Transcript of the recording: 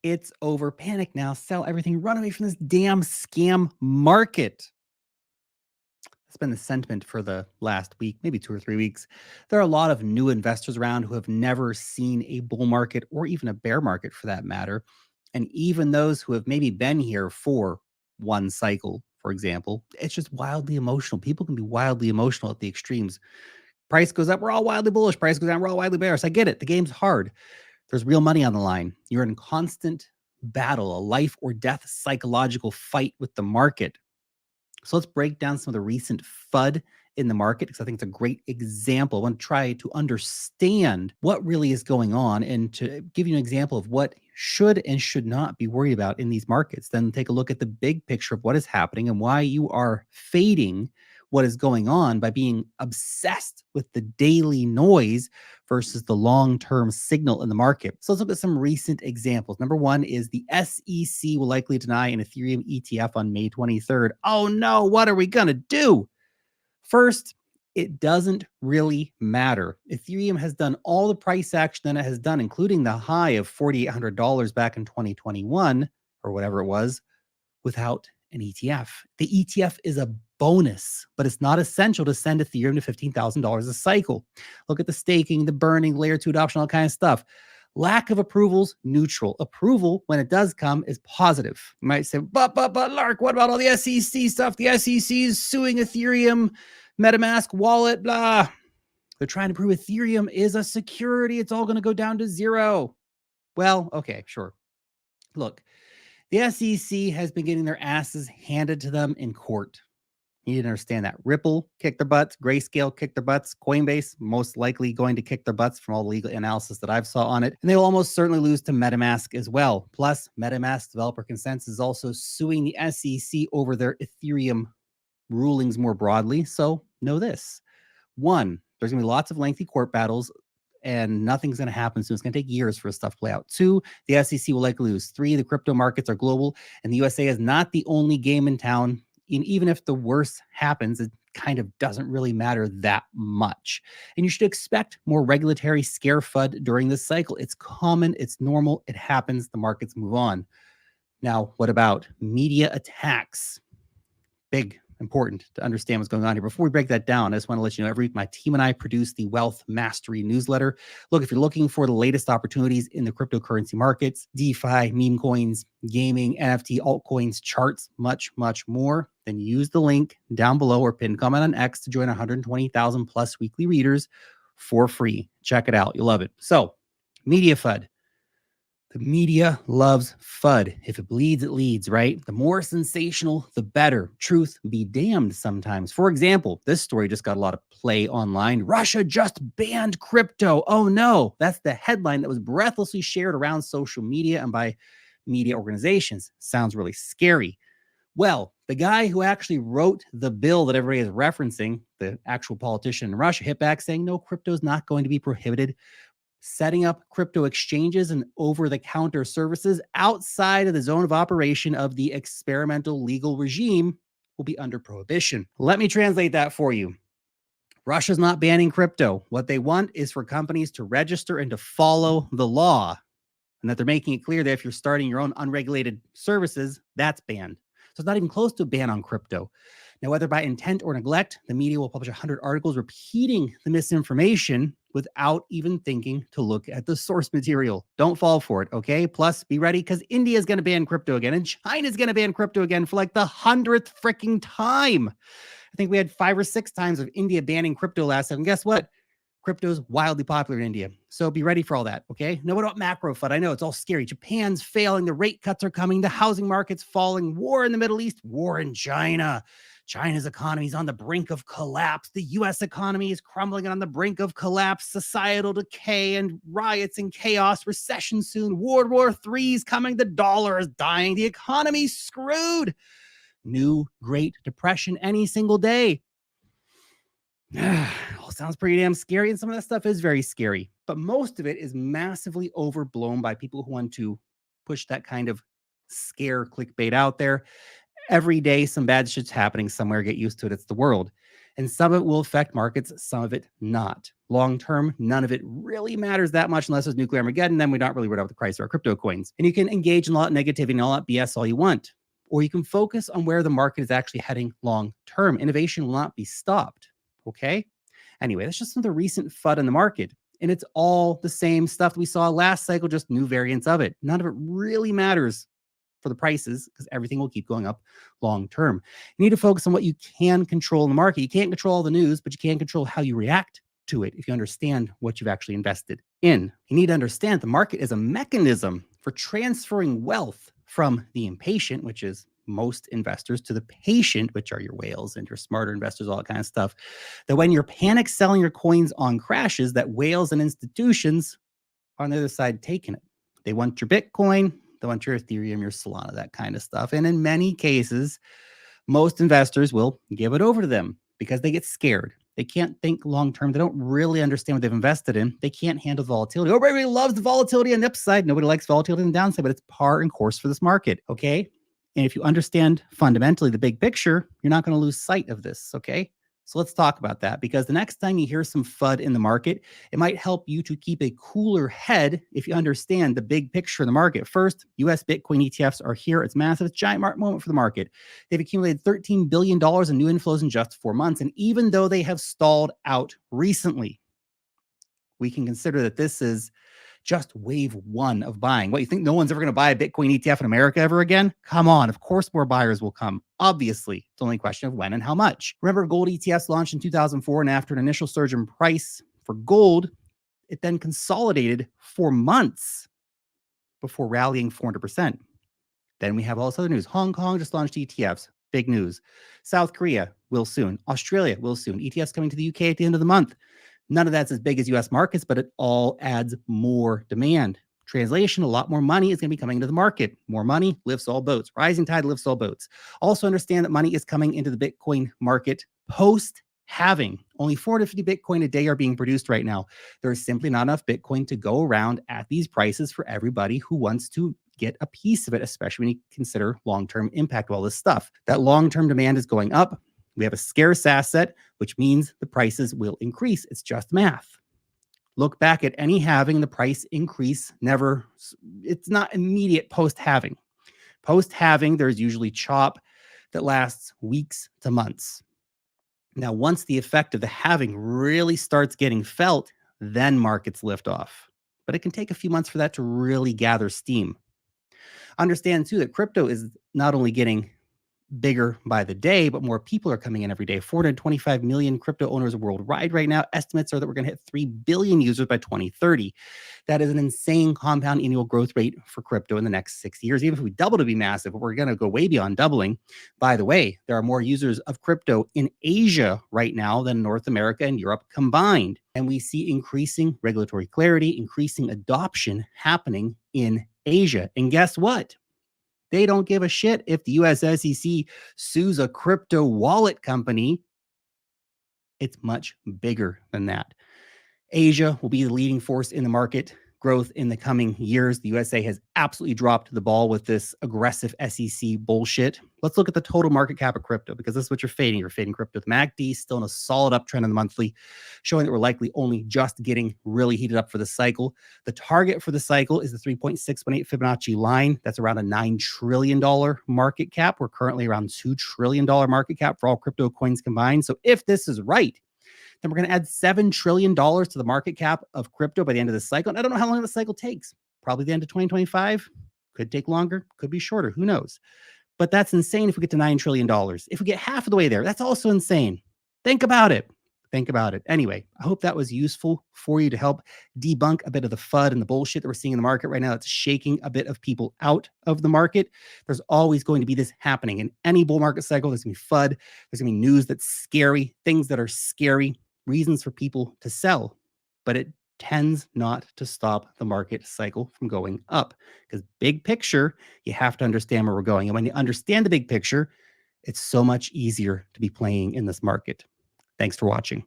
It's over. Panic now. Sell everything. Run away from this damn scam market. That's been the sentiment for the last week, maybe 2 or 3 weeks. There are a lot of new investors around who have never seen a bull market or even a bear market for that matter. And even those who have maybe been here for one cycle, for example, it's just wildly emotional. People can be wildly emotional at the extremes. Price goes up, we're all wildly bullish. Price goes down, we're all wildly bearish. I get it. The game's hard. There's real money on the line. You're in constant battle, a life or death psychological fight with the market. So let's break down some of the recent FUD in the market because I think it's a great example. I want to try to understand what really is going on and to give you an example of what should and should not be worried about in these markets. Then take a look at the big picture of what is happening and why you are fading what is going on by being obsessed with the daily noise versus the long-term signal in the market. So let's look at some recent examples. Number one is the SEC will likely deny an Ethereum ETF on May 23rd. Oh no, what are we going to do? First, it doesn't really matter. Ethereum has done all the price action that it has done, including the high of $4,800 back in 2021 or whatever it was, without an ETF. The ETF is a bonus, but it's not essential to send Ethereum to $15,000 a cycle. Look at the staking, the burning, layer 2 adoption, all kind of stuff. Lack of approvals, neutral. Approval, when it does come, is positive. You might say, but, Lark, what about all the SEC stuff? The SEC is suing Ethereum, MetaMask wallet, blah. They're trying to prove Ethereum is a security. It's all going to go down to zero. Well, okay, sure. Look, the SEC has been getting their asses handed to them in court. You need to understand that. Ripple kicked their butts. Grayscale kicked their butts. Coinbase most likely going to kick their butts from all the legal analysis that I've saw on it. And they will almost certainly lose to MetaMask as well. Plus, MetaMask Developer Consensus is also suing the SEC over their Ethereum rulings more broadly. So know this. One, there's going to be lots of lengthy court battles and nothing's going to happen soon. It's going to take years for this stuff to play out. Two, the SEC will likely lose. Three, the crypto markets are global and the USA is not the only game in town. And even if the worst happens, it kind of doesn't really matter that much. And you should expect more regulatory scare FUD during this cycle. It's common, it's normal, it happens, the markets move on. Now, what about media attacks? Big, important to understand what's going on here. Before we break that down, I just want to let you know every week my team and I produce the Wealth Mastery newsletter. Look, if you're looking for the latest opportunities in the cryptocurrency markets, DeFi, meme coins, gaming, NFT, altcoins, charts, much, much more, then use the link down below or pinned comment on X to join 120,000 plus weekly readers for free. Check it out. You'll love it. So, media FUD. The media loves FUD. If it bleeds, it leads, right? The more sensational, the better. Truth be damned sometimes. For example, this story just got a lot of play online. Russia just banned crypto. Oh no, that's the headline that was breathlessly shared around social media and by media organizations. Sounds really scary. Well, the guy who actually wrote the bill that everybody is referencing, the actual politician in Russia, hit back saying, no, crypto is not going to be prohibited. Setting up crypto exchanges and over-the-counter services outside of the zone of operation of the experimental legal regime will be under prohibition. Let me translate that for you. Russia's not banning crypto. What they want is for companies to register and to follow the law, and that they're making it clear that if you're starting your own unregulated services, that's banned. So it's not even close to a ban on crypto. Now, whether by intent or neglect, the media will publish 100 articles repeating the misinformation without even thinking to look at the source material. Don't fall for it, okay? Plus, be ready because India is going to ban crypto again and China is going to ban crypto again for like the 100th freaking time. I think we had 5 or 6 times of India banning crypto last time. And guess what? Crypto's wildly popular in India. So be ready for all that, okay? Now, what about macro FUD? I know it's all scary. Japan's failing. The rate cuts are coming. The housing market's falling. War in the Middle East. War in China. China's economy is on the brink of collapse. The U.S. economy is crumbling and on the brink of collapse. Societal decay and riots and chaos. Recession soon. World War III is coming. The dollar is dying. The economy's screwed. New Great Depression any single day. All sounds pretty damn scary, and some of that stuff is very scary, but most of it is massively overblown by people who want to push that kind of scare clickbait out there. Every day, some bad shit's happening somewhere. Get used to it. It's the world. And some of it will affect markets, some of it not. Long term, none of it really matters that much unless there's nuclear Armageddon. Then we're not really worried about the price of our crypto coins. And you can engage in a lot of negativity and all that BS all you want. Or you can focus on where the market is actually heading long term. Innovation will not be stopped. Okay? Anyway, that's just some of the recent FUD in the market. And it's all the same stuff that we saw last cycle, just new variants of it. None of it really matters for the prices because everything will keep going up long term. You need to focus on what you can control in the market. You can't control all the news, but you can control how you react to it if you understand what you've actually invested in. You need to understand the market is a mechanism for transferring wealth from the impatient, which is most investors, to the patient, which are your whales and your smarter investors, all that kind of stuff. That when you're panic selling your coins on crashes, that whales and institutions are on the other side taking it. They want your Bitcoin, they want your Ethereum, your Solana, that kind of stuff. And in many cases, most investors will give it over to them because they get scared. They can't think long term. They don't really understand what they've invested in. They can't handle volatility. Everybody loves the volatility on the upside. Nobody likes volatility on the downside, but it's par and course for this market. Okay. And if you understand fundamentally the big picture, you're not going to lose sight of this. Okay. So let's talk about that, because the next time you hear some FUD in the market, it might help you to keep a cooler head if you understand the big picture of the market. First, US Bitcoin ETFs are here. It's massive. It's a giant moment for the market. They've accumulated $13 billion in new inflows in just 4 months. And even though they have stalled out recently, we can consider that this is just wave one of buying. What, you think no one's ever going to buy a Bitcoin ETF in America ever again? Come on. Of course, more buyers will come. Obviously, it's only a question of when and how much. Remember, gold ETFs launched in 2004, and after an initial surge in price for gold, it then consolidated for months before rallying 400%. Then we have all this other news. Hong Kong just launched ETFs. Big news. South Korea will soon. Australia will soon. ETFs coming to the UK at the end of the month. None of that's as big as US markets, but it all adds more demand. Translation, a lot more money is going to be coming into the market. More money lifts all boats. Rising tide lifts all boats. Also understand that money is coming into the Bitcoin market post-halving. Only 450 Bitcoin a day are being produced right now. There is simply not enough Bitcoin to go around at these prices for everybody who wants to get a piece of it, especially when you consider long-term impact of all this stuff. That long-term demand is going up. We have a scarce asset, which means the prices will increase. It's just math. Look back at any halving, the price increase it's not immediate post-halving. Post-halving, there's usually chop that lasts weeks to months. Now, once the effect of the halving really starts getting felt, then markets lift off. But it can take a few months for that to really gather steam. Understand, too, that crypto is not only getting bigger by the day, but more people are coming in every day. 425 million crypto owners worldwide right now. Estimates are that we're going to hit 3 billion users by 2030. That is an insane compound annual growth rate for crypto in the next 6 years. Even if we double to be massive, but we're going to go way beyond doubling. By the way, there are more users of crypto in Asia right now than North America and Europe combined. And we see increasing regulatory clarity, increasing adoption happening in Asia. And guess what? They don't give a shit if the US SEC sues a crypto wallet company. It's much bigger than that. Asia will be the leading force in the market growth in the coming years. The USA has absolutely dropped the ball with this aggressive SEC bullshit. Let's look at the total market cap of crypto, because this is what you're fading. You're fading crypto. The MACD still in a solid uptrend on the monthly, showing that we're likely only just getting really heated up for the cycle. The target for the cycle is the 3.618 Fibonacci line. That's around a $9 trillion market cap. We're currently around $2 trillion market cap for all crypto coins combined. So if this is right, then we're going to add $7 trillion to the market cap of crypto by the end of the cycle. And I don't know how long the cycle takes. Probably the end of 2025. Could take longer, could be shorter. Who knows? But that's insane if we get to $9 trillion. If we get half of the way there, that's also insane. Think about it. Think about it. Anyway, I hope that was useful for you to help debunk a bit of the FUD and the bullshit that we're seeing in the market right now that's shaking a bit of people out of the market. There's always going to be this happening. In any bull market cycle, there's going to be FUD. There's going to be news that's scary, things that are scary, reasons for people to sell. But it tends not to stop the market cycle from going up, because big picture, you have to understand where we're going. And when you understand the big picture, it's so much easier to be playing in this market. Thanks for watching.